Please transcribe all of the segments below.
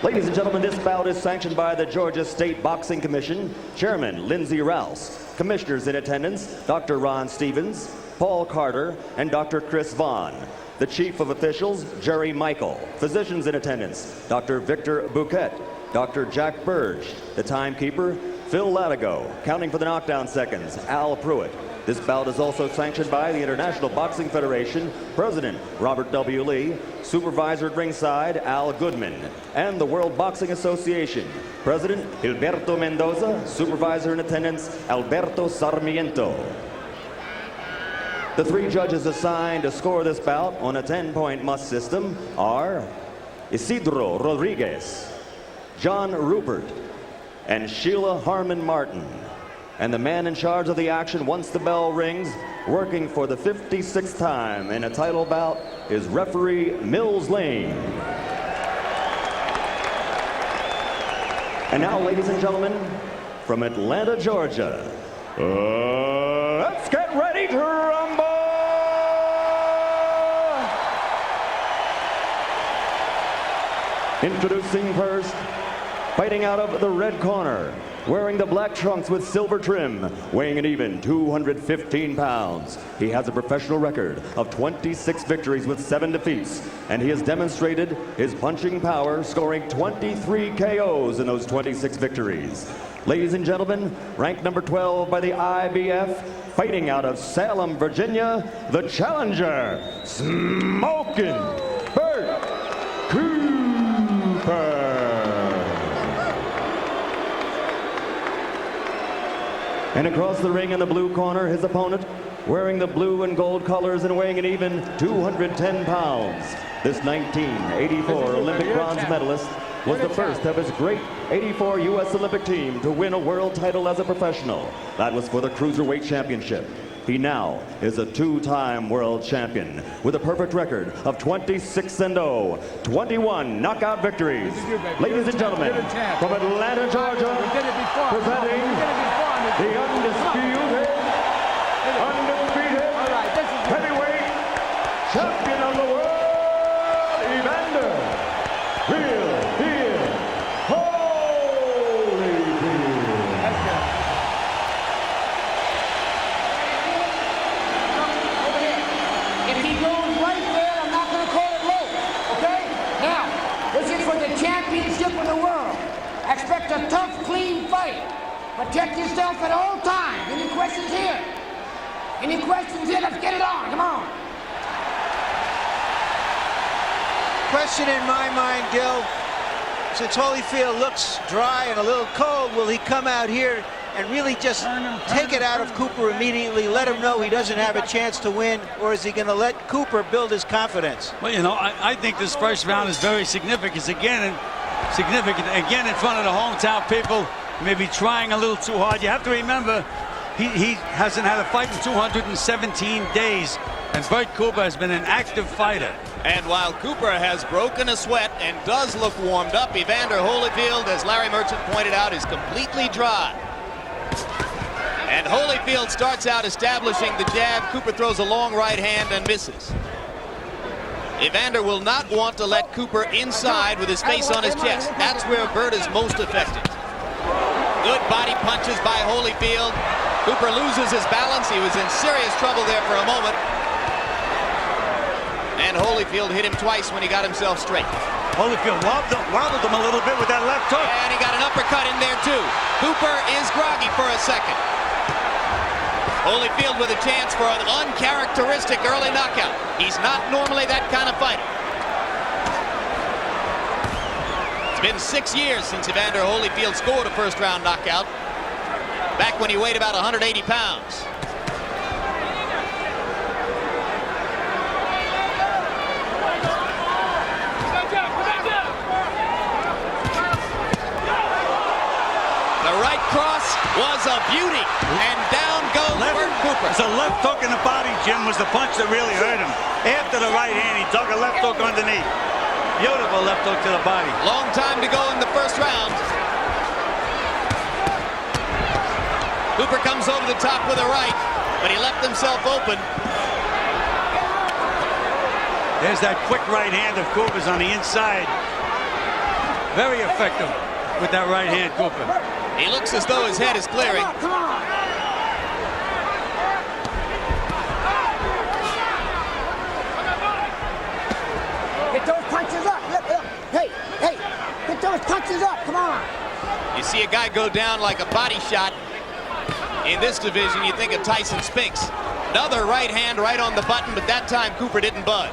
Ladies and gentlemen, this bout is sanctioned by the Georgia State Boxing Commission, Chairman Lindsey Rouse, Commissioners in attendance, Dr. Ron Stevens, Paul Carter, and Dr. Chris Vaughn. The Chief of Officials, Jerry Michael. Physicians in attendance, Dr. Victor Bouquet, Dr. Jack Burge. The timekeeper, Phil Latigo. Counting for the knockdown seconds, Al Pruitt. This bout is also sanctioned by the International Boxing Federation, President Robert W. Lee, Supervisor at ringside Al Goodman, and the World Boxing Association, President Gilberto Mendoza, Supervisor in attendance Alberto Sarmiento. The three judges assigned to score this bout on a 10-point must system are Isidro Rodriguez, John Rupert, and Sheila Harmon Martin. And the man in charge of the action once the bell rings, working for the 56th time in a title bout, is referee Mills Lane. And now, ladies and gentlemen, from Atlanta, Georgia, let's get ready to rumble! Introducing first, fighting out of the red corner, wearing the black trunks with silver trim, weighing an even 215 pounds. He has a professional record of 26 victories with 7 defeats, and he has demonstrated his punching power, scoring 23 KOs in those 26 victories. Ladies and gentlemen, ranked number 12 by the IBF, fighting out of Salem, Virginia, the challenger, SMOKIN BERT Cooper. And across the ring in the blue corner, his opponent, wearing the blue and gold colors and weighing an even 210 pounds. This 1984 Olympic bronze medalist was the first of his great 84 U.S. Olympic team to win a world title as a professional. That was for the Cruiserweight Championship. He now is a 2-time world champion with a perfect record of 26-0, 21 knockout victories. Ladies and gentlemen, from Atlanta, Georgia, presenting the undisputed, heavyweight champion of the world, Evander Holyfield. If he goes right there, I'm not going to call it low, okay? Now, this is for the championship of the world. Expect a tough, clean fight. Protect yourself at all times. Any questions here? Any questions here? Let's get it on. Come on. Question in my mind, Gil. Since Holyfield looks dry and a little cold, will he come out here and really just take it out of Cooper immediately, let him know he doesn't have a chance to win, or is he going to let Cooper build his confidence? Well, you know, I think this first round is very significant. Again in front of the hometown people. Maybe trying a little too hard. You have to remember, he hasn't had a fight in 217 days, and Bert Cooper has been an active fighter. And while Cooper has broken a sweat and does look warmed up, Evander Holyfield, as Larry Merchant pointed out, is completely dry. And Holyfield starts out establishing the jab. Cooper throws a long right hand and misses. Evander will not want to let Cooper inside with his face on his chest. That's where Bert is most effective. Good body punches by Holyfield. Cooper loses his balance. He was in serious trouble there for a moment. And Holyfield hit him twice when he got himself straight. Holyfield wobbled him a little bit with that left hook. And he got an uppercut in there too. Cooper is groggy for a second. Holyfield with a chance for an uncharacteristic early knockout. He's not normally that kind of fighter. Been 6 years since Evander Holyfield scored a first-round knockout, back when he weighed about 180 pounds. The right cross was a beauty, and down goes Bert Cooper. It's a left hook in the body, Jim, was the punch that really hurt him. After the right hand, he took a left hook underneath. Beautiful left hook to the body. Long time to go in the first round. Cooper comes over the top with a right, but he left himself open. There's that quick right hand of Cooper's on the inside. Very effective with that right hand, Cooper. He looks as though his head is clearing. Come on. Get those punches up. Look, look. Hey, hey, get those punches up. Come on. You see a guy go down like a body shot. In this division, you think of Tyson Spinks. Another right hand right on the button, but that time Cooper didn't budge.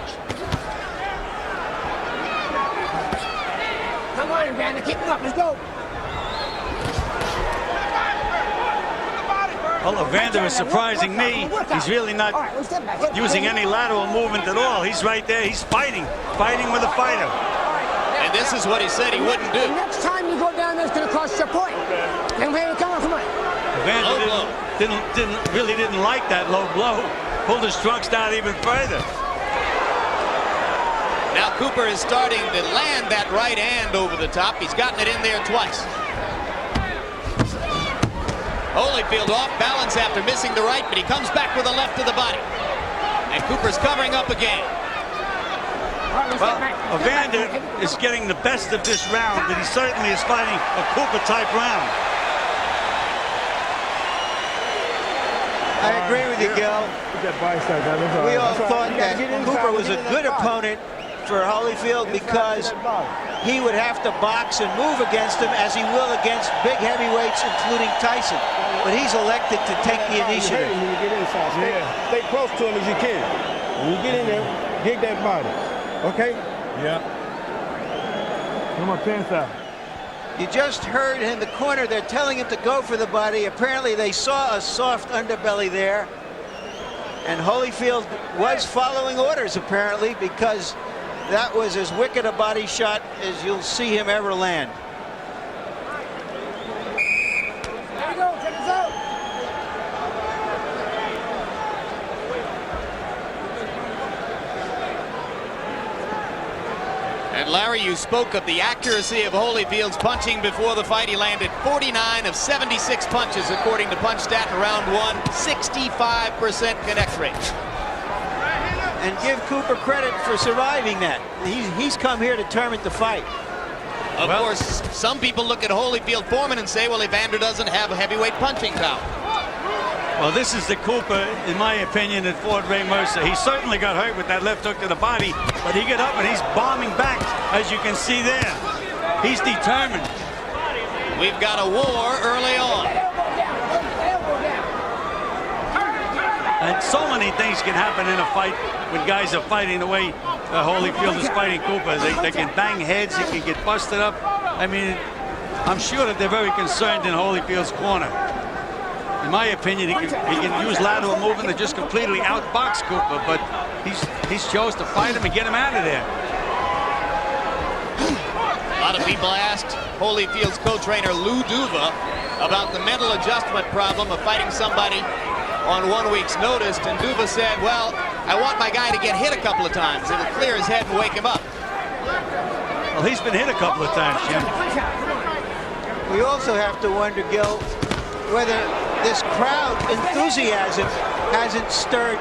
Come on, Evander. Keep him up. Let's go. Well, Evander is surprising me. He's really not using any lateral movement at all. He's right there. He's fighting with a fighter. And this is what he said he wouldn't do. Next time you go down there, it's going to cost you a point. Come on, come on. Evander really didn't like that low blow. Pulled his trunks down even further. Now Cooper is starting to land that right hand over the top. He's gotten it in there twice. Holyfield off balance after missing the right, but he comes back with a left to the body. And Cooper's covering up again. Well, Evander is getting the best of this round, but he certainly is fighting a Cooper-type round. I agree with you, Gil. We all thought that Cooper was a good opponent for Holyfield because he would have to box and move against him as he will against big heavyweights, including Tyson. But he's elected to take the initiative. When you get inside, stay close to him as you can. When you get in there, get that body. Okay? Yeah. Come on, pants out. You just heard in the corner, they're telling him to go for the body. Apparently they saw a soft underbelly there. And Holyfield was following orders, apparently, because that was as wicked a body shot as you'll see him ever land. There you go. Check this out. And Larry, you spoke of the accuracy of Holyfield's punching before the fight. He landed 49 of 76 punches, according to PunchStat in round one, 65% connect rate. And give Cooper credit for surviving that. He's come here determined to fight. Of course, some people look at Holyfield Foreman and say, well, Evander doesn't have a heavyweight punching power. Well, this is the Cooper, in my opinion, that fought Ray Mercer. He certainly got hurt with that left hook to the body, but he got up and he's bombing back, as you can see there. He's determined. We've got a war early on. And so many things can happen in a fight when guys are fighting the way Holyfield is fighting Cooper. They can bang heads, he can get busted up. I mean, I'm sure that they're very concerned in Holyfield's corner. In my opinion, he can use lateral movement to just completely outbox Cooper, but he's chose to fight him and get him out of there. A lot of people asked Holyfield's co-trainer Lou Duva about the mental adjustment problem of fighting somebody on 1 week's notice, and Duva said, well, I want my guy to get hit a couple of times. It'll clear his head and wake him up. Well, he's been hit a couple of times, Jim. We also have to wonder, Gil, whether this crowd enthusiasm hasn't stirred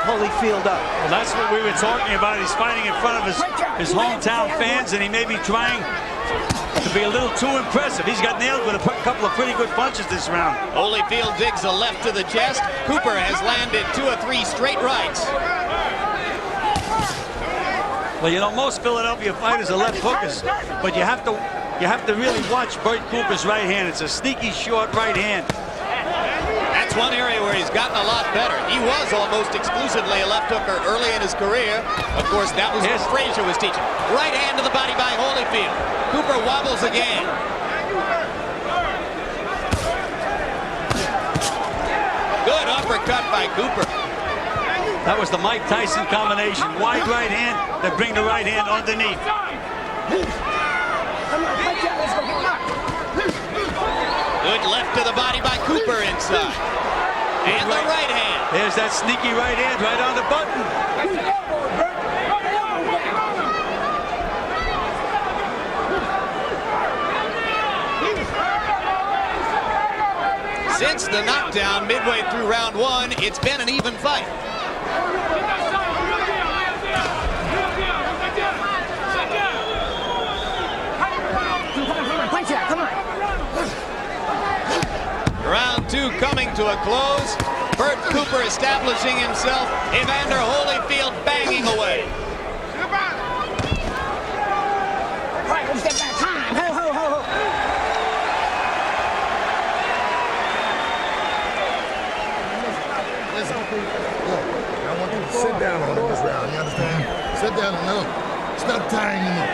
Holyfield up. Well, that's what we were talking about. He's fighting in front of his hometown fans, and he may be trying to be a little too impressive. He's got nailed with a couple of pretty good punches this round. Holyfield digs a left to the chest. Cooper has landed 2 or 3 straight rights. Well, you know, most Philadelphia fighters are left hookers, but you have to really watch Bert Cooper's right hand. It's a sneaky short right hand. That's one area where he's gotten a lot better. He was almost exclusively a left hooker early in his career. Of course, that was what Frazier was teaching. Right hand to the body by Holyfield. Cooper wobbles again. Good uppercut by Cooper. That was the Mike Tyson combination. Wide right hand that bring the right hand underneath. Good left to the body by Cooper inside. And the right hand. There's that sneaky right hand right on the button. Since the knockdown midway through round one, it's been an even fight. round 2 coming to a close. Bert Cooper establishing himself. Evander Holyfield banging away. All right, let's get back. Time. Ho, ho, ho, ho. Listen, look, I want you to sit down on him this round, you understand? Sit down and look. Stop tying him up.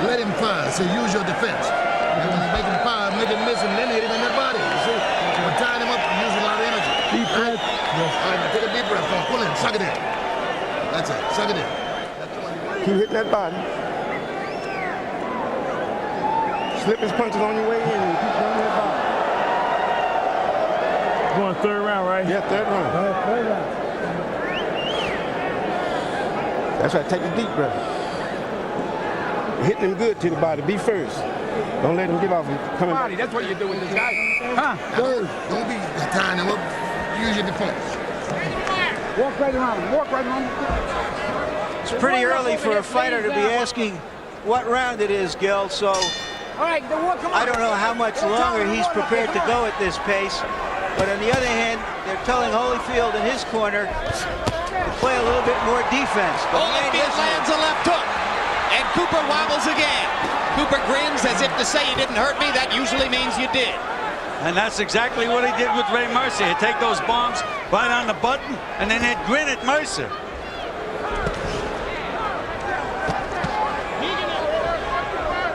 Let him fire, so use your defense. And when you make him fire, make him miss him, then hit him in the body, you see? When tying him up, you use a lot of energy. Deep breath. All right, now take a deep breath. Pull in, suck it in. That's it, suck it in. Keep hitting that body. Slip his punches on your way in and keep hitting that body. Going third round, right? Yeah, third round. Third round. That's right, take a deep breath. Hitting him good to the body. Be first. Don't let him get off and come in. Body, that's what you do with this guy. Huh? Don't be tying him up. Use your defense. Walk right around. Walk right around. It's pretty early for a fighter to be asking what round it is, Gil, so All right, then walk him I don't know how much longer he's prepared to go at this pace. But on the other hand, they're telling Holyfield in his corner to play a little bit more defense. But Holyfield lands a left hook, and Cooper wobbles again. Cooper grins as if to say, you didn't hurt me. That usually means you did. And that's exactly what he did with Ray Mercer. He'd take those bombs right on the button, and then he'd grin at Mercer.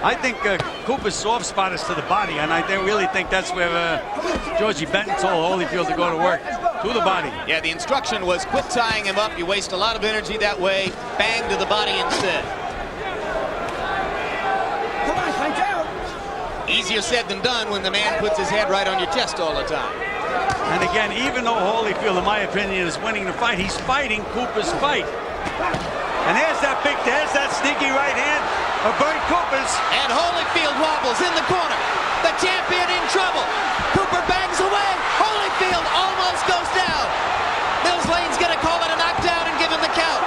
I think Cooper's soft spot is to the body, and I really think that's where Georgie Benton told Holyfield to go to work, to the body. Yeah, the instruction was quit tying him up. You waste a lot of energy that way. Bang to the body instead. Come on, punch out. Easier said than done when the man puts his head right on your chest all the time. And again, even though Holyfield, in my opinion, is winning the fight, he's fighting Cooper's fight. And there's that sneaky right hand of Bert Cooper's. And Holyfield wobbles in the corner. The champion in trouble. Cooper bangs away. Holyfield almost goes down. Mills Lane's going to call it a knockdown and give him the count.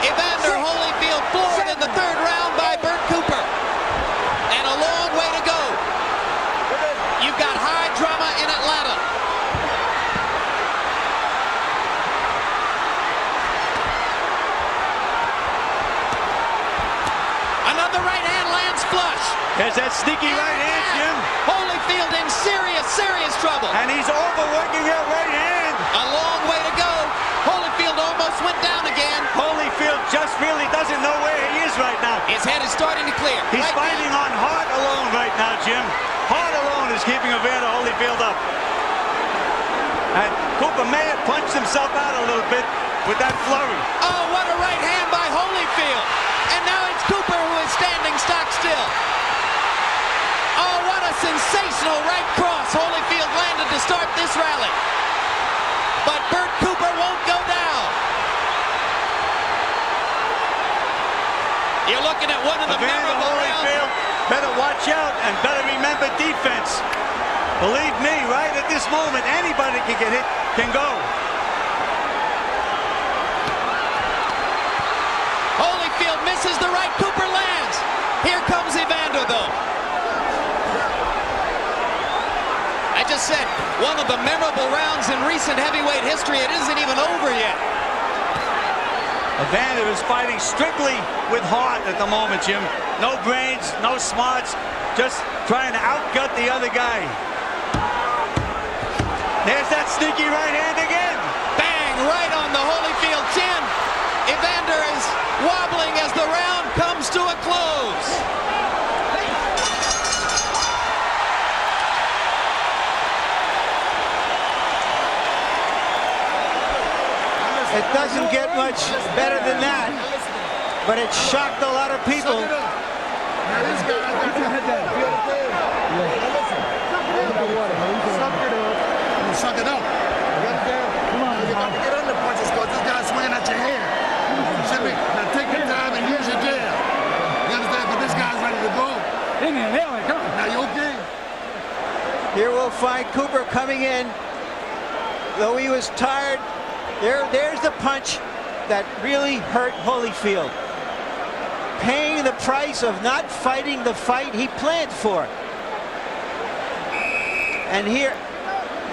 Evander Holyfield floored in the third round by Bert Cooper. And a long way to go. You've got high drama in Atlanta. Another right hand lands flush. There's that sneaky right hand, Jim. Holyfield in serious trouble. And he's overworking that right hand. A long way to go. Holyfield almost went down again. Holyfield just really doesn't know where he is right now. His head is starting to clear. He's Right fighting now. on heart alone right now, Jim. Heart alone is keeping Evander Holyfield up. And Cooper may have punched himself out a little bit with that flurry. Oh, what a right hand by Holyfield. And now it's Cooper who is standing stock still. Oh, what a sensational right cross Holyfield landed to start this rally. But Bert Cooper won't go down. You're looking at one of the Evander memorable rounds. Holyfield better watch out and better remember defense. Believe me, right at this moment, anybody can get hit, can go. Holyfield misses the right, Cooper lands. Here comes Evander, though. I just said, one of the memorable rounds in recent heavyweight history. It isn't even over yet. Evander is fighting strictly with heart at the moment, Jim. No brains, no smarts, just trying to outgut the other guy. There's that sneaky right hand again. Bang, right on the Holyfield chin. Evander is wobbling as the round comes to a close. it doesn't get much better than that. But it shocked a lot of people. Now this guy, suck it up. Come on, you got to get under punches because this guy's swinging at your head. Now take your time and use your jab. You understand? But this guy's ready to go. Now you okay? Here we'll find Cooper coming in. Though he was tired, there's the punch that really hurt Holyfield. Paying the price of not fighting the fight he planned for. And here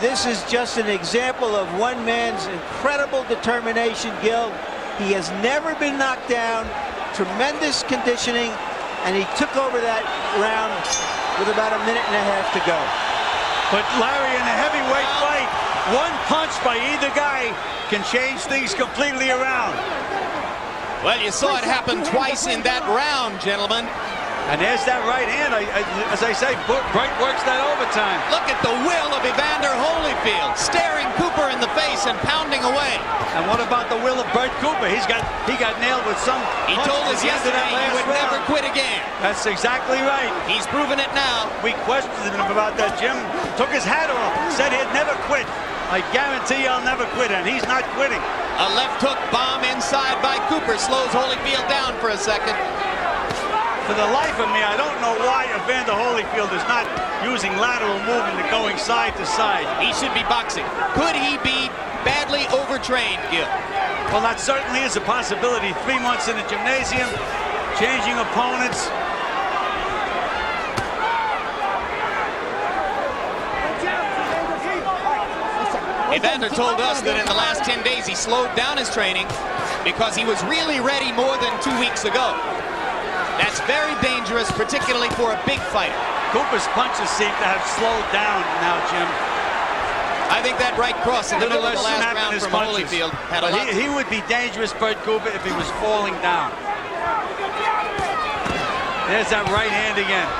This is just an example of one man's incredible determination, Gil. He has never been knocked down, tremendous conditioning, and he took over that round with about a minute and a half to go. But Larry, in a heavyweight fight, one punch by either guy can change things completely around. Well, you saw it happen twice in that round, gentlemen. And there's that right hand. As I say, Bright works that overtime. Look at the will of Evander Holyfield, staring Cooper in the face and pounding away. And what about the will of Bert Cooper? He got nailed with some. He told us yesterday he would never quit again. That's exactly right. He's proven it now. We questioned him about that, Jim. Took his hat off. Said he'd never quit. I guarantee I'll never quit, and he's not quitting. A left hook bomb inside by Cooper slows Holyfield down for a second. For the life of me, I don't know why Evander Holyfield is not using lateral movement and going side to side. He should be boxing. Could he be badly overtrained, Gil? Well, that certainly is a possibility. 3 months in the gymnasium, changing opponents. Evander told us that in the last 10 days he slowed down his training because he was really ready more than 2 weeks ago. That's very dangerous, particularly for a big fighter. Cooper's punches seem to have slowed down now, Jim. I think that right cross in the middle of the last round from Holyfield had a lot. He would be dangerous, Bert Cooper, if he was falling down. There's that right hand again.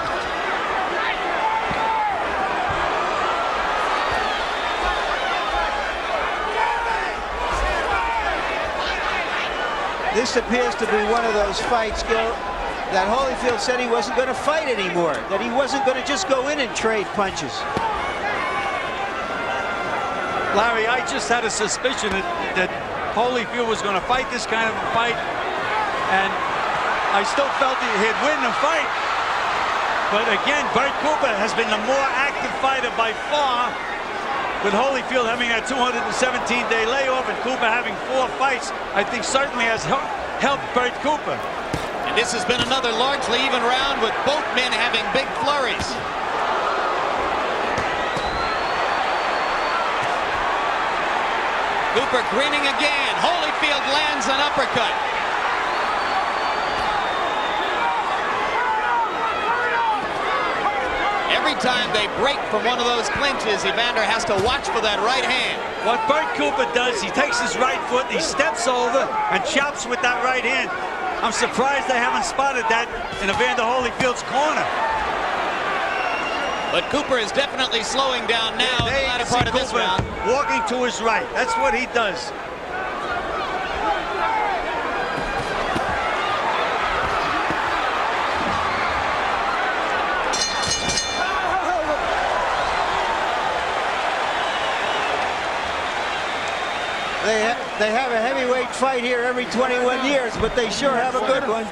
This appears to be one of those fights, Gil, that Holyfield said he wasn't going to fight anymore, that he wasn't going to just go in and trade punches. Larry, I just had a suspicion that Holyfield was going to fight this kind of a fight, and I still felt he'd win the fight. But again, Bert Cooper has been the more active fighter by far, with Holyfield having that 217-day layoff and Cooper having 4 fights. I think certainly has helped Bert Cooper. And this has been another largely even round with both men having big flurries. Cooper grinning again. Holyfield lands an uppercut. Every time they break from one of those clinches, Evander has to watch for that right hand. What Bert Cooper does, he takes his right foot, he steps over and chops with that right hand. I'm surprised they haven't spotted that in Evander Holyfield's corner. But Cooper is definitely slowing down now in the latter part of this round. Walking to his right. That's what he does. They have a heavyweight fight here every 21 years, but they sure have a good one.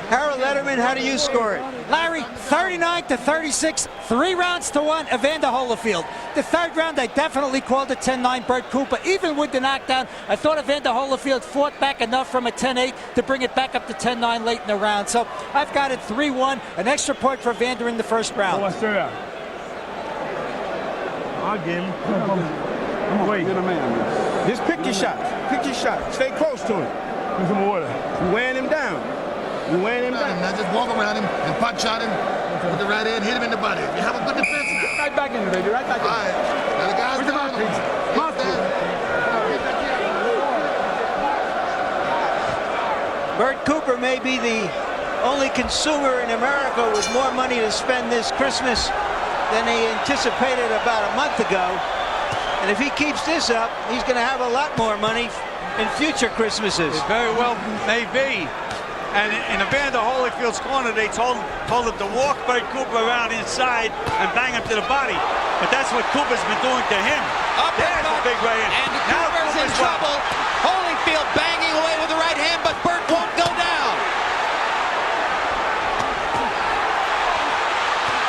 Harold Letterman, how do you score it? Larry, 39-36, 3 rounds to 1, Evander Holyfield. The 3rd round, I definitely called it 10-9 Bert Cooper. Even with the knockdown, I thought Evander Holyfield fought back enough from a 10-8 to bring it back up to 10-9 late in the round. So I've got it 3-1, an extra point for Evander in the 1st round. I'll give him. Wait. Just pick your shots. Pick your shot. Stay close to him. Get some water. You're wearing him down. You're wearing him down. Now just walk around him and punch shot him with the right hand, hit him in the body. You have a good defense now. Right back in there, baby. Right back in there. All right. Now the guy's down. Bert Cooper may be the only consumer in America with more money to spend this Christmas than he anticipated about a month ago. And if he keeps this up, he's going to have a lot more money in future Christmases. It very well may be. And in Evander Holyfield's corner, they told him to walk Bert Cooper around inside and bang him to the body. But that's what Cooper's been doing to him. There's a big right hand. And Cooper's in trouble. Holyfield banging away with the right hand, but Bert won't go down.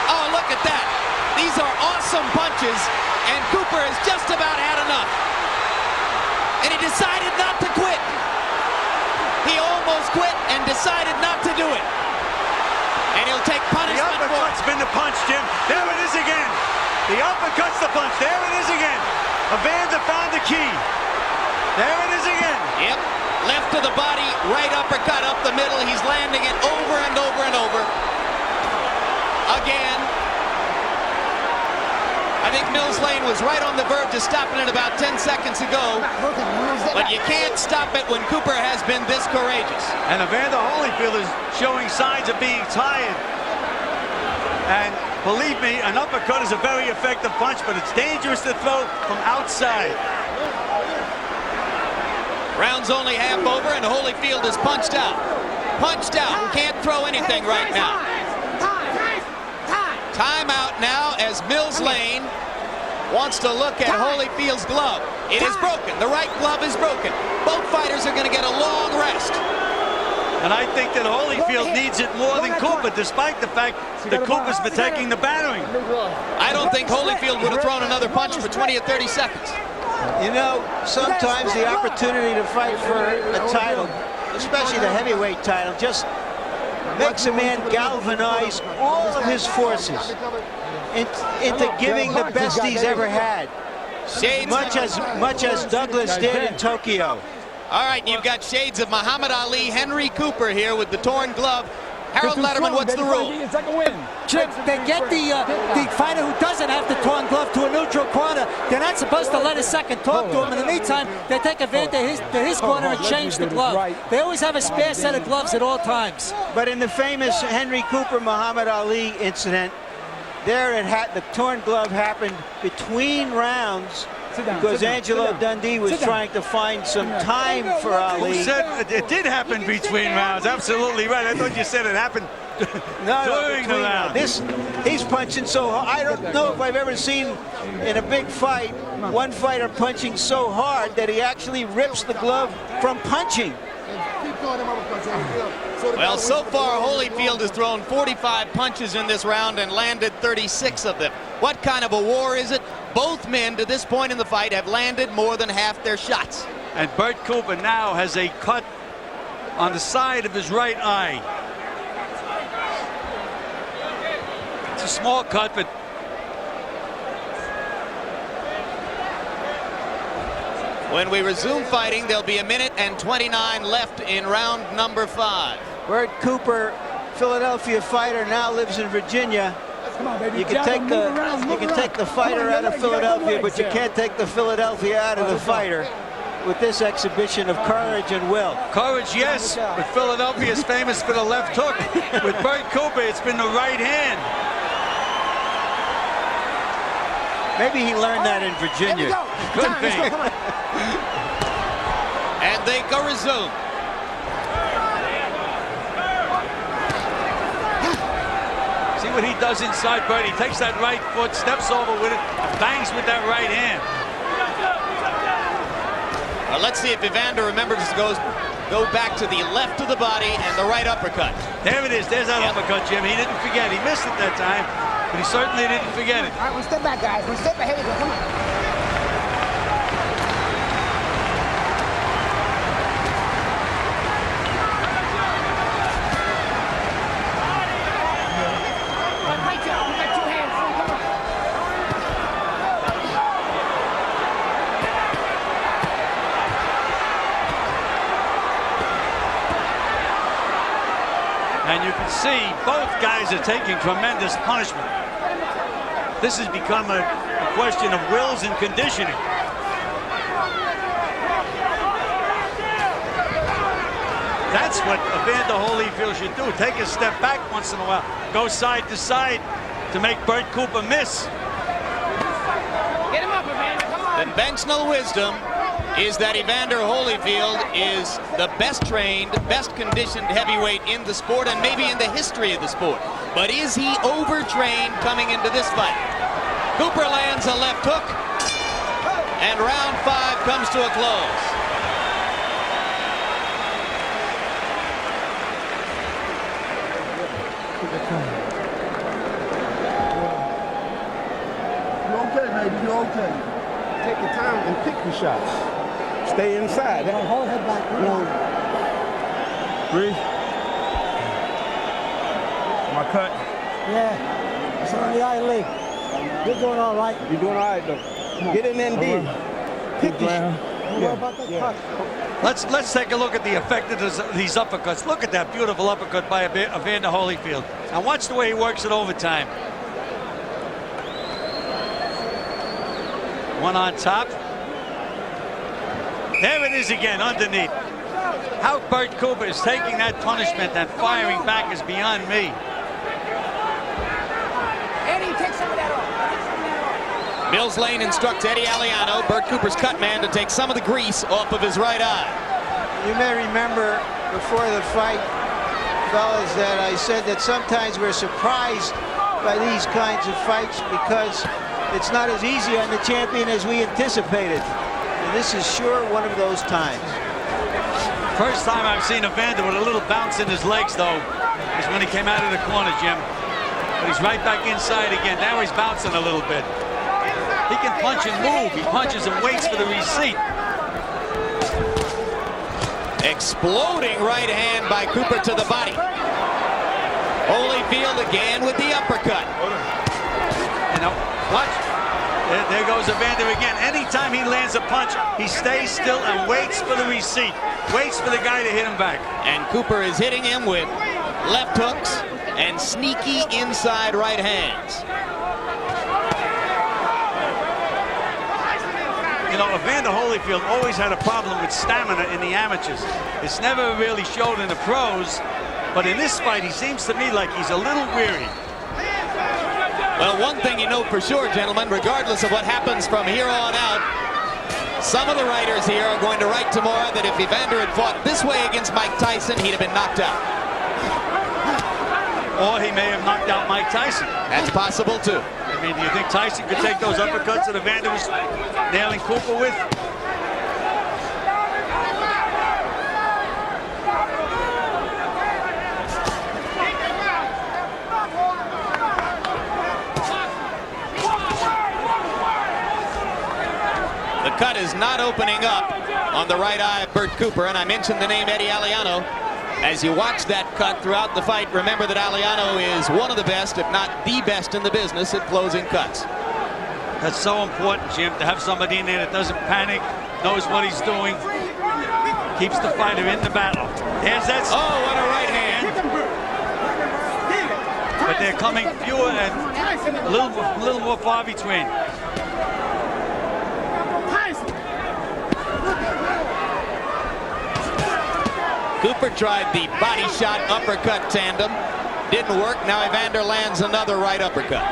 Oh, look at that. These are awesome punches. And Cooper has just about had enough. And he decided not to quit. He almost quit and decided not to do it. And he'll take punishment for it. The uppercut's been the punch, Jim. There it is again. The uppercuts the punch. There it is again. Evander found the key. There it is again. Yep. Left to the body, right uppercut up the middle. He's landing it over and over and over. Again. I think Mills Lane was right on the verge of stopping it about 10 seconds ago. But you can't stop it when Cooper has been this courageous. And Evander Holyfield is showing signs of being tired. And believe me, an uppercut is a very effective punch, but it's dangerous to throw from outside. Round's only half over, and Holyfield is punched out. Punched out. Can't throw anything right now. Timeout now as Mills Lane wants to look at Holyfield's glove. It is broken. The right glove is broken. Both fighters are going to get a long rest. And I think that Holyfield needs it more than Cooper, despite the fact that Cooper's been taking the battering. I don't think Holyfield would have thrown another punch for 20 or 30 seconds. You know, sometimes the opportunity to fight for a title, especially the heavyweight title, just makes a man galvanize all of his forces into giving the best he's ever had. Much as Douglas did in Tokyo. All right, you've got shades of Muhammad Ali, Henry Cooper here with the torn glove. Harold Letterman, what's the rule? Jim, they get the fighter who doesn't have the torn glove to a neutral corner. They're not supposed to let a second talk to him. In the meantime, they take advantage to his corner and change the glove. They always have a spare set of gloves at all times. But in the famous Henry Cooper Muhammad Ali incident, there the torn glove happened between rounds because Angelo Dundee was trying to find some time for Ali. Who said it did happen between rounds? Absolutely right. I thought you said it happened during the round. He's punching so hard. I don't know if I've ever seen in a big fight one fighter punching so hard that he actually rips the glove from punching. Well, so far, Holyfield has thrown 45 punches in this round and landed 36 of them. What kind of a war is it? Both men, to this point in the fight, have landed more than half their shots. And Bert Cooper now has a cut on the side of his right eye. It's a small cut, but when we resume fighting, there'll be 1:29 left in round number 5. Bert Cooper, Philadelphia fighter, now lives in Virginia. You can take the fighter out of Philadelphia, but you can't take the Philadelphia out of the fighter with this exhibition of courage and will. Courage, yes, but Philadelphia is famous for the left hook. With Bert Cooper, it's been the right hand. Maybe he learned that in Virginia. Could be. And they go resume. See what he does inside Bert. He takes that right foot, steps over with it, and bangs with that right hand. Well, let's see if Evander remembers to go back to the left of the body and the right uppercut. There it is. There's that uppercut, Jim. He didn't forget. He missed it that time, but he certainly didn't forget it. All right, one step back, guys. One step ahead. Come on. And you can see both guys are taking tremendous punishment. This has become a question of wills and conditioning. That's what Evander Holyfield should do. Take a step back once in a while. Go side to side to make Bert Cooper miss. Get him up, Evander. Come on. Conventional wisdom is that Evander Holyfield is the best trained, best conditioned heavyweight in the sport and maybe in the history of the sport. But is he overtrained coming into this fight? Cooper lands a left hook, and round 5 comes to a close. You're okay, baby. You're okay. Take your time and pick your shots. Stay inside. Hold head back. Breathe. My cut. Yeah. It's on the eye leg. You're doing all right. You're doing all right, though. Get in there and dig. Pick this. Let's take a look at the effect of these uppercuts. Look at that beautiful uppercut by Evander Holyfield. And watch the way he works it overtime. One on top. There it is again, underneath. How Bert Cooper is taking that punishment and firing back is beyond me. Eddie, take some of that off. Mills Lane instructs Eddie Aliano, Bert Cooper's cut man, to take some of the grease off of his right eye. You may remember before the fight, fellas, that I said that sometimes we're surprised by these kinds of fights because it's not as easy on the champion as we anticipated. And this is sure one of those times. First time I've seen Evander with a little bounce in his legs, though, is when he came out of the corner, Jim. But he's right back inside again. Now he's bouncing a little bit. He can punch and move. He punches and waits for the receipt. Exploding right hand by Cooper to the body. Holyfield again with the uppercut. You know, watch. There goes Evander again. Anytime he lands a punch, he stays still and waits for the receipt. Waits for the guy to hit him back. And Cooper is hitting him with left hooks and sneaky inside right hands. You know, Evander Holyfield always had a problem with stamina in the amateurs. It's never really showed in the pros, but in this fight, he seems to me like he's a little weary. Well, one thing you know for sure, gentlemen, regardless of what happens from here on out, some of the writers here are going to write tomorrow that if Evander had fought this way against Mike Tyson, he'd have been knocked out. Or he may have knocked out Mike Tyson. That's possible, too. I mean, do you think Tyson could take those uppercuts that Evander was nailing Cooper with? The cut is not opening up on the right eye of Bert Cooper, and I mentioned the name Eddie Aliano. As you watch that cut throughout the fight, remember that Aliano is one of the best, if not the best in the business at closing cuts. That's so important, Jim, to have somebody in there that doesn't panic, knows what he's doing, keeps the fighter in the battle. There's that. Oh, what a right hand. But they're coming fewer and a little more far between. Cooper tried the body shot uppercut tandem. Didn't work. Now Evander lands another right uppercut.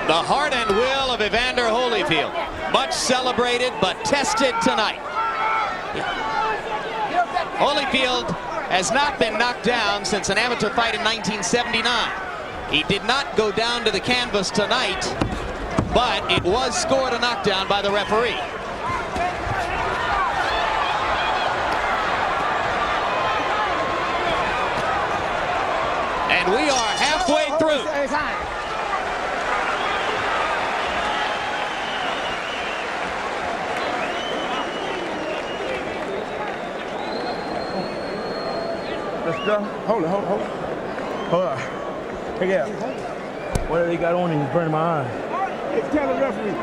The heart and will of Evander Holyfield. Much celebrated, but tested tonight. Holyfield has not been knocked down since an amateur fight in 1979. He did not go down to the canvas tonight, but it was scored a knockdown by the referee. And we are halfway through. Let's go. Hold on. Hold on. Hey, yeah. What they got on him is burning my eyes. Hey, tell the referee.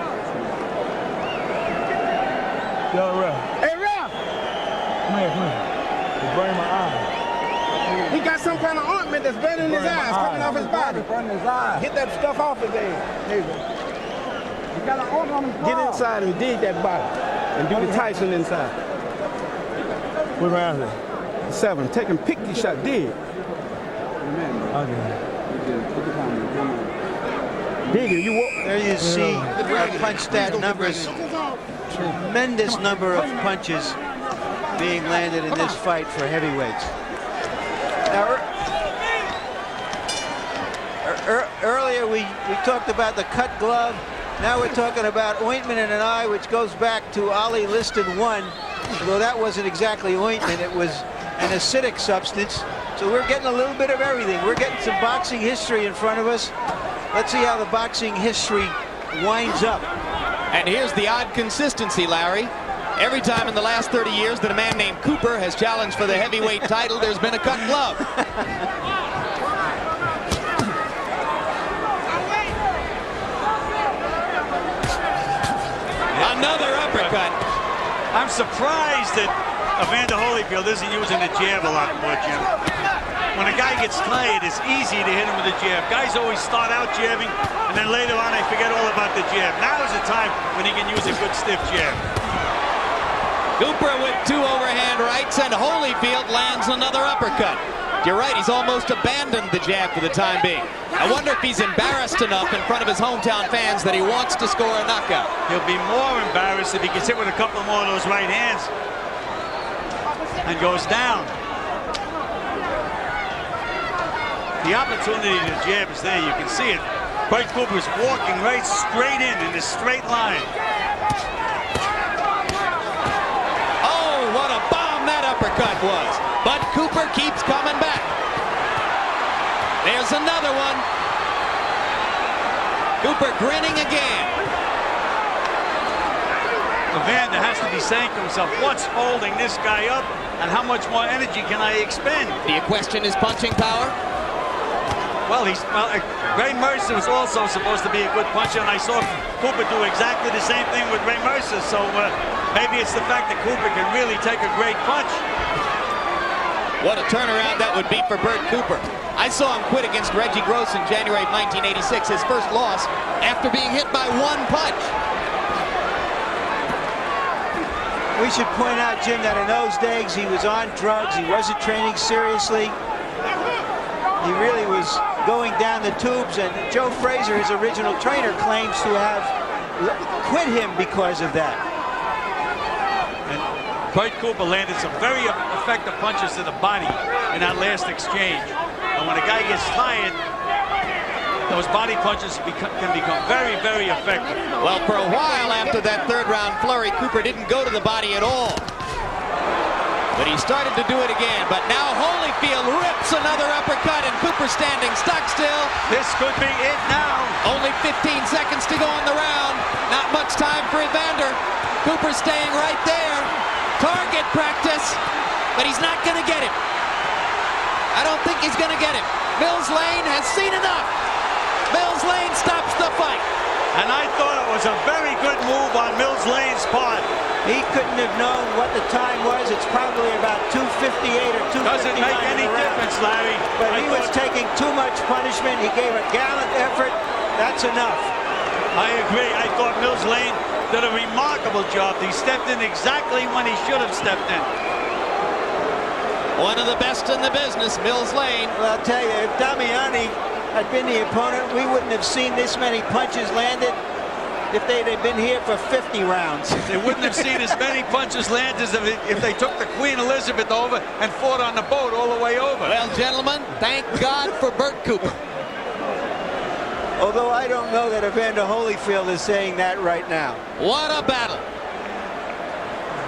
Tell the ref. Hey, ref! Come here. It's burning my eyes. He got some kind of ointment that's burning his eyes, coming off his body. Burning his eyes. Get that stuff off his head. There you go. He got an ointment on his body. Get inside and dig that body. And do the Tyson inside. What round is it? 7. Take him, pick the shot, dig. Okay. Dig it, you walk. There you see punch stat numbers. Tremendous number of punches being landed in this fight for heavyweights. Now, earlier we talked about the cut glove. Now we're talking about ointment in an eye, which goes back to Ali Liston 1. Although that wasn't exactly ointment, it was an acidic substance. So we're getting a little bit of everything. We're getting some boxing history in front of us. Let's see how the boxing history winds up. And here's the odd consistency, Larry. Every time in the last 30 years that a man named Cooper has challenged for the heavyweight title, there's been a cut glove. Another uppercut. I'm surprised that Evander Holyfield isn't using the jab a lot more, Jim. When a guy gets tired, it's easy to hit him with a jab. Guys always start out jabbing, and then later on they forget all about the jab. Now is the time when he can use a good stiff jab. Cooper with 2 overhand rights, and Holyfield lands another uppercut. You're right, he's almost abandoned the jab for the time being. I wonder if he's embarrassed enough in front of his hometown fans that he wants to score a knockout. He'll be more embarrassed if he gets hit with a couple more of those right hands and goes down. The opportunity to jab is there. You can see it. Bert Cooper's walking right straight in a straight line. Oh, what a bomb that uppercut was. But Cooper keeps coming back. There's another one. Cooper grinning again. Evander has to be saying to himself, what's holding this guy up and how much more energy can I expend? Do you question his punching power? Well, Ray Mercer was also supposed to be a good puncher, and I saw Cooper do exactly the same thing with Ray Mercer, so maybe it's the fact that Cooper can really take a great punch. What a turnaround that would be for Bert Cooper. I saw him quit against Reggie Gross in January of 1986, his first loss, after being hit by 1 punch. We should point out, Jim, that in those days he was on drugs. He wasn't training seriously. He really was going down the tubes, and Joe Frazier, his original trainer, claims to have quit him because of that. And Bert Cooper landed some very effective punches to the body in that last exchange. And when a guy gets tired, those body punches can become very, very effective. Well, for a while after that 3rd round flurry, Cooper didn't go to the body at all. But he started to do it again. But now Holyfield rips another uppercut, and Cooper standing stock still. This could be it now. Only 15 seconds to go in the round. Not much time for Evander. Cooper staying right there. Target practice, but he's not going to get him. I don't think he's going to get him. Mills Lane has seen enough. Mills Lane stops the fight. And I thought it was a very good move on Mills Lane's part. He couldn't have known what the time was. It's probably about 2:58 or 2:59. Doesn't make any difference, Larry. But he was taking too much punishment. He gave a gallant effort. That's enough. I agree. I thought Mills Lane did a remarkable job. He stepped in exactly when he should have stepped in. One of the best in the business, Mills Lane. Well, I'll tell you, if Damiani had been the opponent, we wouldn't have seen this many punches landed if they'd have been here for 50 rounds. They wouldn't have seen as many punches landed if they took the Queen Elizabeth over and fought on the boat all the way over. Well, gentlemen, thank God for Bert Cooper. Although I don't know that Evander Holyfield is saying that right now. What a battle.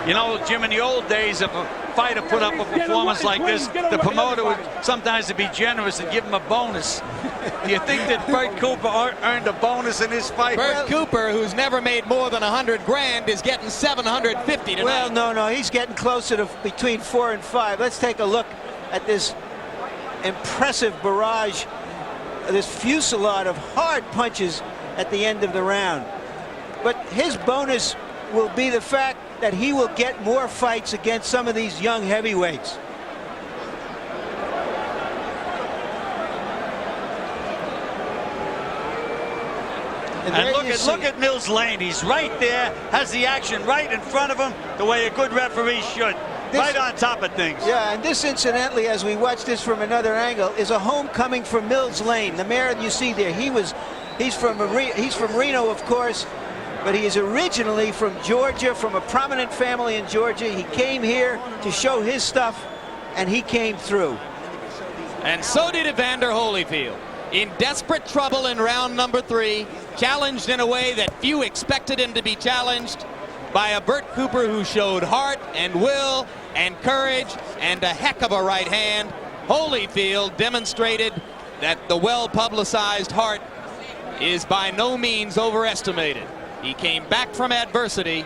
You know, Jim, in the old days, if a fighter put up a performance like this, the promoter would sometimes be generous and give him a bonus. Do you think that Bert Cooper earned a bonus in this fight? Bert Cooper, who's never made more than 100 grand, is getting 750 tonight. Well, no, he's getting closer to between 4 and 5. Let's take a look at this impressive barrage, this fusillade of hard punches at the end of the round. But his bonus will be the fact that he will get more fights against some of these young heavyweights. And look at Mills Lane. He's right there, has the action right in front of him, the way a good referee should. Right on top of things. Yeah, and this, incidentally, as we watch this from another angle, is a homecoming for Mills Lane. The mayor you see there, he's from Reno, of course, but he is originally from Georgia, from a prominent family in Georgia. He came here to show his stuff, and he came through. And so did Evander Holyfield. In desperate trouble in round number 3, challenged in a way that few expected him to be challenged by a Bert Cooper who showed heart and will and courage and a heck of a right hand. Holyfield demonstrated that the well-publicized heart is by no means overestimated. He came back from adversity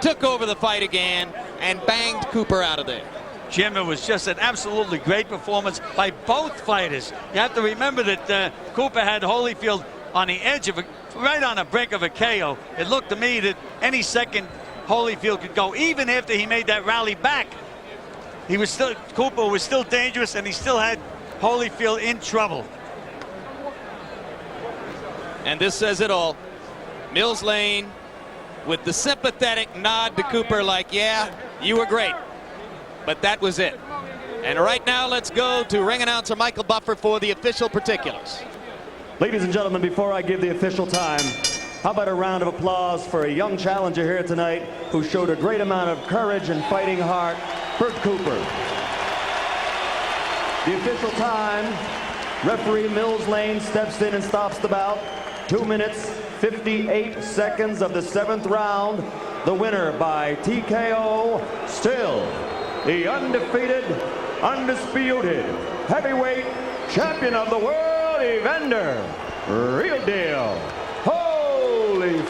took over the fight again, and banged Cooper out of there. Jim, it was just an absolutely great performance by both fighters. You have to remember that Cooper had Holyfield on the edge of right on the brink of a KO. It looked to me that any second Holyfield could go, even after he made that rally back. Cooper was still dangerous, and he still had Holyfield in trouble. And this says it all. Mills Lane with the sympathetic nod to Cooper like, yeah, you were great. But that was it. And right now, let's go to ring announcer Michael Buffer for the official particulars. Ladies and gentlemen, before I give the official time, how about a round of applause for a young challenger here tonight who showed a great amount of courage and fighting heart, BERT Cooper. The official time, referee Mills Lane steps in and stops the bout. 2 minutes, 58 seconds of the 7th round. The winner by TKO, still the undefeated, undisputed heavyweight champion of the world, Evander, real deal, Holyfield.